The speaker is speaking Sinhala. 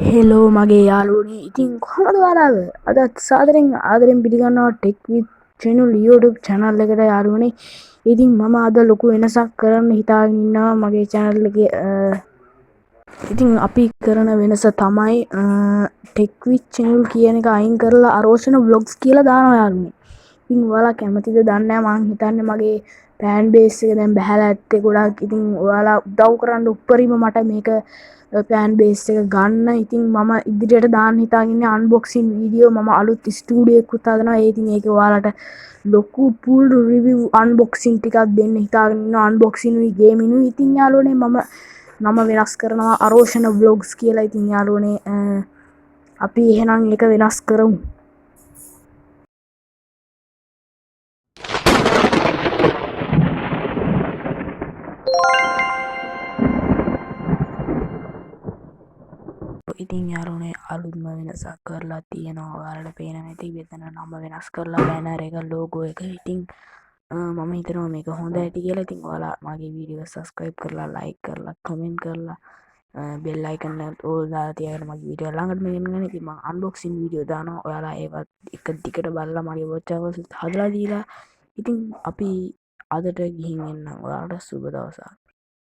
හෙලෝ මගේ යාළුවනේ ඉතින් කොහොමද ඔයාලා අදත් සාදරෙන් ආදරෙන් පිළිගන්නවා ටෙක් විත් චැනල් YouTube channel එකට යාළුවනේ. ඉතින් මම අද ලොකු වෙනසක් කරන්න හිතාගෙන ඉන්නවා මගේ channel එකේ. ඉතින් අපි කරන වෙනස තමයි ටෙක් විත් channel කියන එක අයින් කරලා අරෝෂණ vlogs කියලා දානවා යාළුවනේ. ඉතින් ඔයාලා කැමතිද දන්නේ නැහැ. මං හිතන්නේ මගේ ෆෑන් බේස් එක දැන් බහැලා ඇත්තේ ගොඩක්. ඉතින් ඔයාලා උදව් කරන්න උප්පරීම මට මේක ෆෑන් බේස් එක ගන්න. ඉතින් මම ඉදිරියට දාන්න හිතාගෙන ඉන්නේ අන්බොක්සින් වීඩියෝ. මම අලුත් ස්ටුඩියෝ එකකුත් හදනවා. ඉතින් ඒක ඔයාලට ලොකු full review unboxing ටිකක් දෙන්න හිතාගෙන ඉන්නවා. unboxing උයි gaming උයි. ඉතින් යාළුවනේ මම වෙනස් කරනවා අරෝෂණ vlogs කියලා. ඉතින් යාළුවනේ අපි එහෙනම් ඒක වෙනස් කරමු. ඉතින් යාළුවනේ අලුත්ම වෙනසක් කරලා තියෙනවා. ඔයාලට පේනවා ඇති මෙතන නම වෙනස් කරලා බැනර් එක ලෝගෝ එක. ඉතින් මම හිතනවා මේක හොඳ ඇති කියලා. ඉතින් ඔයාලා මගේ වීඩියෝ සබස්ක්‍රයිබ් කරලා ලයික් කරලා කමෙන්ට් කරලා බෙල් අයිකන් එක ඕල් දාලා තියාගෙන මගේ වීඩියෝ ළඟටම ගෙනගෙන ඉතින් මම අන්බොක්සින් වීඩියෝ දානවා. ඔයාලා ඒවත් එක දිගට බලලා මගේ වොච් අවර්ස් හදලා දීලා ඉතින් අපි අදට ගිහින් එන්නම්. ඔයාලට සුබ දවසක්.